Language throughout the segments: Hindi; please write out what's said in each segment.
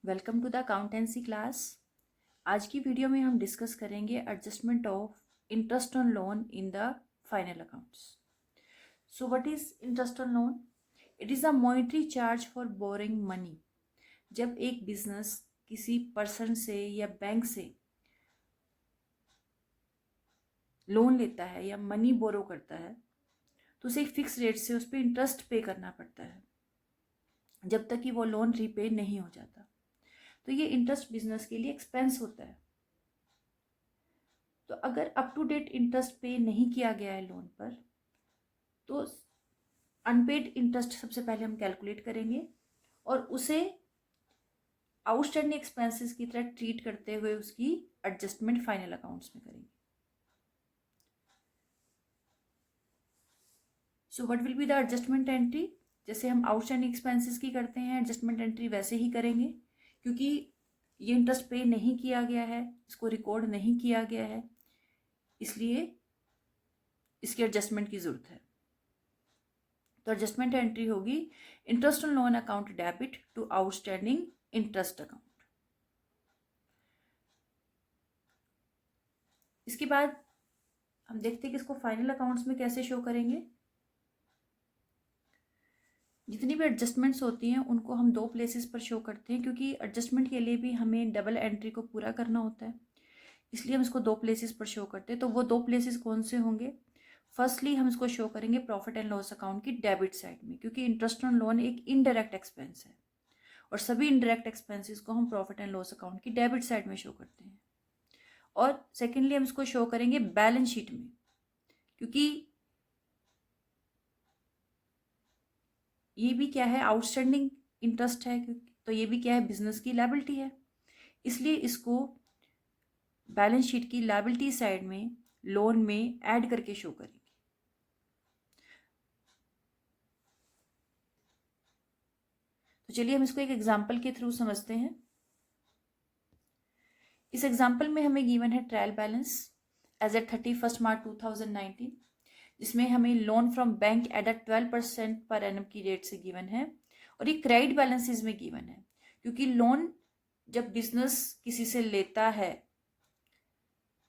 Welcome to the accountancy class. आज की वीडियो में हम डिस्कस करेंगे adjustment of interest on loan in the final accounts. So what is interest on loan? It is a monetary charge for borrowing money. जब एक बिजनेस किसी पर्सन से या बैंक से लोन लेता है या मनी बोरो करता है तो उसे एक फिक्स रेट से उस पर इंटरेस्ट पे करना पड़ता है जब तक कि वो लोन रीपे नहीं हो जाता। तो ये इंटरेस्ट बिजनेस के लिए एक्सपेंस होता है। तो अगर अप टू डेट इंटरेस्ट पे नहीं किया गया है लोन पर तो अनपेड इंटरेस्ट सबसे पहले हम कैलकुलेट करेंगे और उसे आउटस्टैंडिंग एक्सपेंसेस की तरह ट्रीट करते हुए उसकी एडजस्टमेंट फाइनल अकाउंट्स में करेंगे। So what will be the adjustment entry? जैसे हम आउटस्टैंडिंग एक्सपेंसेस की करते हैं एडजस्टमेंट एंट्री वैसे ही करेंगे, क्योंकि ये इंटरेस्ट पे नहीं किया गया है, इसको रिकॉर्ड नहीं किया गया है, इसलिए इसकी एडजस्टमेंट की जरूरत है। तो एडजस्टमेंट एंट्री होगी interest on loan account debit to outstanding interest account. इसके बाद हम देखते हैं कि इसको फाइनल अकाउंट्स में कैसे शो करेंगे। जितनी भी एडजस्टमेंट्स होती हैं उनको हम दो प्लेसेस पर शो करते हैं, क्योंकि एडजस्टमेंट के लिए भी हमें डबल एंट्री को पूरा करना होता है, इसलिए हम इसको दो प्लेसेस पर शो करते हैं। तो वो दो प्लेसेस कौन से होंगे? फर्स्टली हम इसको शो करेंगे प्रॉफिट एंड लॉस अकाउंट की डेबिट साइड में, क्योंकि इंटरेस्ट ऑन लोन एक इनडायरेक्ट एक्सपेंस है और सभी इनडायरेक्ट एक्सपेंसेस को हम प्रॉफिट एंड लॉस अकाउंट की डेबिट साइड में शो करते हैं। और सेकेंडली हम इसको शो करेंगे बैलेंस शीट में, क्योंकि ये भी क्या है, आउटस्टैंडिंग इंटरेस्ट है, तो ये भी क्या है, बिजनेस की लायबिलिटी है, इसलिए इसको बैलेंस शीट की लायबिलिटी साइड में लोन में ऐड करके शो करेंगे। तो चलिए हम इसको एक एग्जांपल के थ्रू समझते हैं। इस एग्जांपल में हमें गिवन है ट्रायल बैलेंस एज एट 31 मार्च 2019, जिसमें हमें loan from bank at 12% per annum की रेट से गिवन है, और ये क्रेडिट बैलेंसेस में गिवन है, क्योंकि लोन जब बिजनेस किसी से लेता है,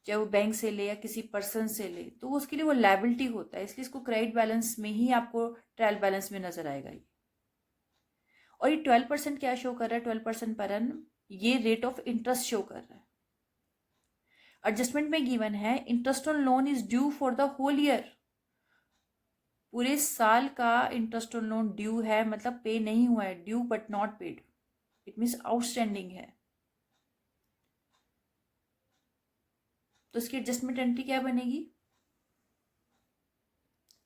चाहे वो बैंक से ले या किसी पर्सन से ले, तो उसके लिए वो लायबिलिटी होता है, इसलिए इसको क्रेडिट बैलेंस में ही आपको ट्रायल बैलेंस में नजर आएगा ये। और ये 12% क्या शो कर रहा है? 12% पर एनम ये रेट ऑफ इंटरेस्ट शो कर रहा है। एडजस्टमेंट में गिवन है interest on loan is due for the whole year, पूरे साल का इंटरेस्ट ऑन लोन ड्यू है, मतलब पे नहीं हुआ है, due but not paid, it means outstanding है। तो इसकी एडजस्टमेंट एंट्री क्या बनेगी?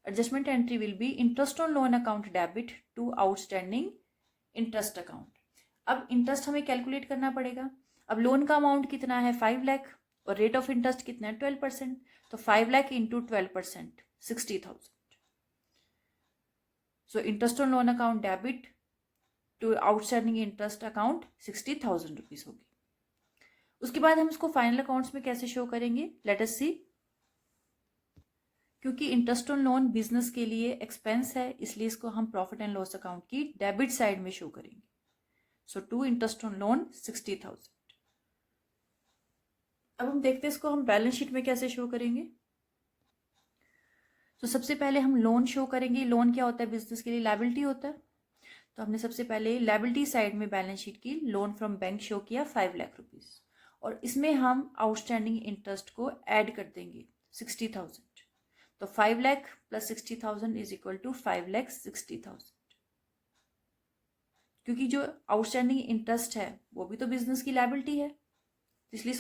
Adjustment entry will be interest on loan account debit to outstanding interest account. अब इंटरेस्ट हमें कैलकुलेट करना पड़ेगा। अब लोन का अमाउंट कितना है? 5 लाख, और रेट ऑफ इंटरेस्ट कितना है? 12%। तो 5 lakh into 12%, 60,000। So interest on loan account debit to outstanding interest account 60,000 rupees होगी। उसके बाद हम इसको फाइनल अकाउंट्स में कैसे शो करेंगे, लेट अस सी। क्योंकि इंटरेस्ट ऑन लोन बिजनेस के लिए एक्सपेंस है, इसलिए इसको हम प्रॉफिट एंड लॉस अकाउंट की डेबिट साइड में शो करेंगे। सो टू इंटरेस्ट ऑन लोन 60,000। अब हम देखते हैं इसको हम बैलेंस शीट में कैसे शो करेंगे। तो सबसे पहले हम लोन शो करेंगे। लोन क्या होता है? बिजनेस के लिए लायबिलिटी होता है। तो हमने सबसे पहले लायबिलिटी साइड में बैलेंस शीट की लोन फ्रॉम बैंक शो किया 5 लाख रुपीज, और इसमें हम आउटस्टैंडिंग इंटरेस्ट को ऐड कर देंगे 60,000। तो 5 lakh plus 60,000 is equal to 5,60,000। क्योंकि जो आउटस्टैंडिंग इंटरेस्ट है वो भी तो बिजनेस की लायबिलिटी है, इसलिए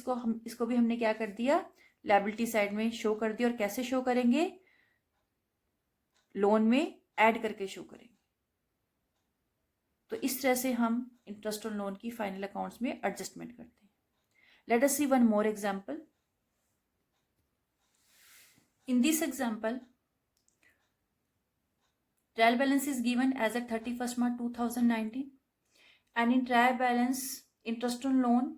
इसको भी हमने क्या कर दिया, लायबिलिटी साइड में शो कर दिया। और कैसे शो करेंगे? लोन में ऐड करके शो करेंगे। तो इस तरह से हम इंटरेस्ट ऑन लोन की फाइनल अकाउंट्स में एडजस्टमेंट करते हैं। Let us see one more example. In this example, trial balance is given as at 31st March 2019, and in trial balance, interest on loan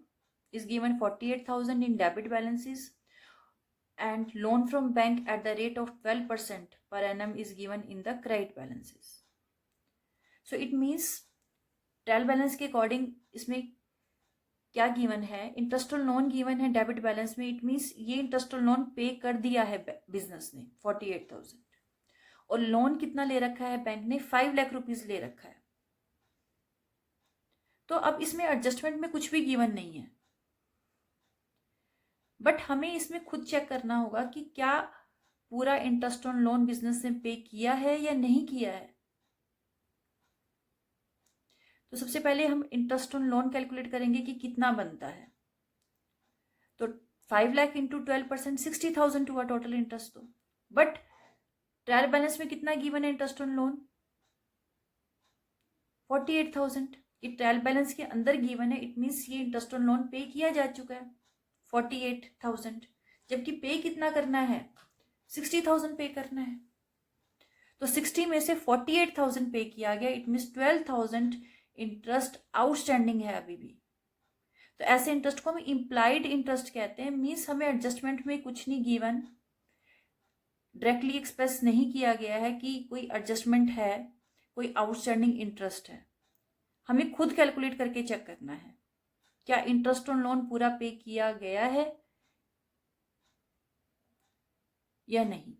is given 48,000 in debit balances, and loan from bank at the rate of 12% per annum is given in the credit balances. So it means trial balance के अकॉर्डिंग इसमें क्या गिवन है, इंटरेस्ट ऑन लोन गिवन है डेबिट बैलेंस में, इट मीन्स ये इंटरेस्ट ऑन लोन पे कर दिया है बिजनेस ने 48,000, और लोन कितना ले रखा है बैंक ने, 5 लाख रुपीज ले रखा है। तो अब इसमें एडजस्टमेंट में कुछ भी गिवन नहीं है, बट हमें इसमें खुद चेक करना होगा कि क्या पूरा इंटरेस्ट ऑन लोन बिजनेस ने पे किया है या नहीं किया है। तो सबसे पहले हम इंटरेस्ट ऑन लोन कैलकुलेट करेंगे कि कितना बनता है। तो 5 लाख इंटू 12%, 60,000 हुआ टोटल इंटरेस्ट। तो बट ट्रायल बैलेंस में कितना गिवन है इंटरेस्ट ऑन लोन, 48,000। ये ट्रायल बैलेंस के अंदर गिवन है, इट मीन्स ये इंटरेस्ट ऑन लोन पे किया जा चुका है 48,000, जबकि पे कितना करना है, 60,000 पे करना है। तो 60 में से 48,000 पे किया गया, इट मीन्स 12,000 इंटरेस्ट आउटस्टैंडिंग है अभी भी। तो ऐसे इंटरेस्ट को हम इम्प्लाइड इंटरेस्ट कहते हैं, मीन्स हमें एडजस्टमेंट में कुछ नहीं गिवन, डायरेक्टली एक्सप्रेस नहीं किया गया है कि कोई एडजस्टमेंट है, कोई आउटस्टैंडिंग इंटरेस्ट है। हमें खुद कैलकुलेट करके चेक करना है क्या इंटरेस्ट ऑन लोन पूरा पे किया गया है या नहीं।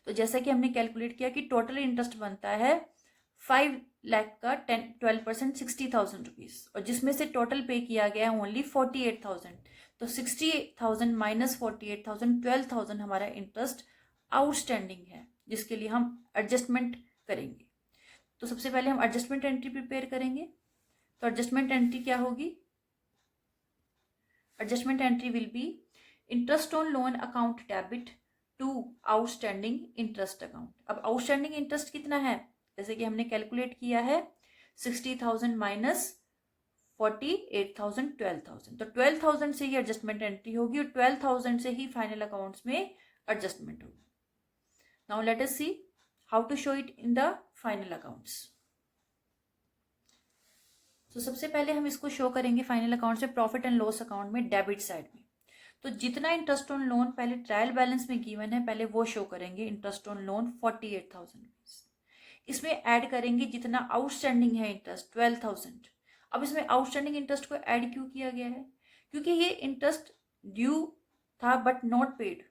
तो जैसा कि हमने कैलकुलेट किया कि टोटल इंटरेस्ट बनता है 5 लाख का 12% 60,000 रुपीज, और जिसमें से टोटल पे किया गया है ओनली 48,000। तो 60,000 माइनस 48,000, 12,000 हमारा इंटरेस्ट आउटस्टैंडिंग है, जिसके लिए हम एडजस्टमेंट करेंगे। तो सबसे पहले हम एडजस्टमेंट एंट्री प्रिपेयर करेंगे। तो एडजस्टमेंट एंट्री क्या होगी, adjustment entry will be interest on loan account debit to outstanding interest account. अब आउटस्टैंडिंग इंटरेस्ट कितना है, जैसे कि हमने कैलकुलेट किया है 60,000 माइनस 48,000, 12,000। तो 12,000 से ही एडजस्टमेंट एंट्री होगी, और 12,000 से ही फाइनल अकाउंट्स में एडजस्टमेंट होगी। Now let us see how to show it in the final accounts. तो सबसे पहले हम इसको शो करेंगे फाइनल अकाउंट्स में, प्रॉफिट एंड लॉस अकाउंट में, डेबिट साइड में। तो जितना इंटरेस्ट ऑन लोन पहले ट्रायल बैलेंस में गिवन है, पहले वो शो करेंगे। इंटरेस्ट ऑन लोन 48,000 रुपीज, इसमें ऐड करेंगे जितना आउटस्टैंडिंग है इंटरेस्ट 12,000। अब इसमें आउटस्टैंडिंग इंटरेस्ट को ऐड क्यों किया गया है, क्योंकि ये इंटरेस्ट ड्यू था बट नॉट पेड।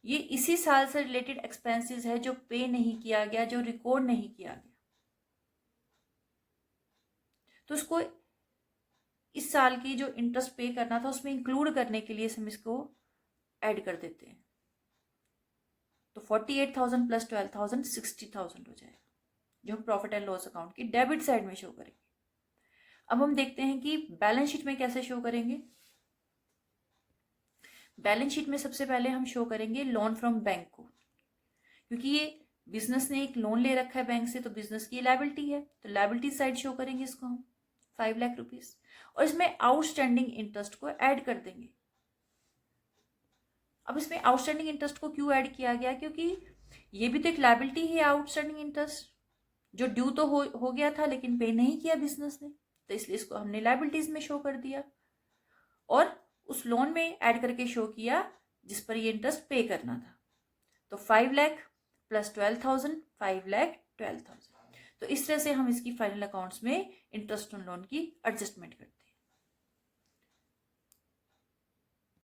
ये इसी साल से रिलेटेड एक्सपेंसेस है जो पे नहीं किया गया, जो रिकॉर्ड नहीं किया गया। तो उसको इस साल की जो इंटरेस्ट पे करना था उसमें इंक्लूड करने के लिए हम इसको ऐड कर देते हैं। तो 48,000 प्लस 12,000 60,000 हो जाएगा, जो हम प्रॉफिट एंड लॉस अकाउंट की डेबिट साइड में शो करेंगे। अब हम देखते हैं कि बैलेंस शीट में कैसे शो करेंगे। बैलेंस शीट में सबसे पहले हम शो करेंगे लोन फ्रॉम बैंक को, क्योंकि ये बिजनेस ने एक लोन ले रखा है बैंक से, तो बिजनेस की लायबिलिटी है, तो लायबिलिटी साइड शो करेंगे इसको हम 5 लाख रुपीज, और इसमें आउटस्टैंडिंग इंटरेस्ट को ऐड कर देंगे। अब इसमें आउटस्टैंडिंग इंटरेस्ट को क्यों ऐड किया गया, क्योंकि ये भी तो एक लायबिलिटी है, आउटस्टैंडिंग इंटरेस्ट जो ड्यू तो हो गया था लेकिन पे नहीं किया बिजनेस ने, तो इसलिए इसको हमने लायबिलिटीज में शो कर दिया, और उस लोन में ऐड करके शो किया जिस पर ये इंटरेस्ट पे करना था। तो 5 लाख प्लस 12,000, 5 लाख 12,000। तो इस तरह से हम इसकी फाइनल अकाउंट्स में इंटरेस्ट ऑन लोन की एडजस्टमेंट करते हैं।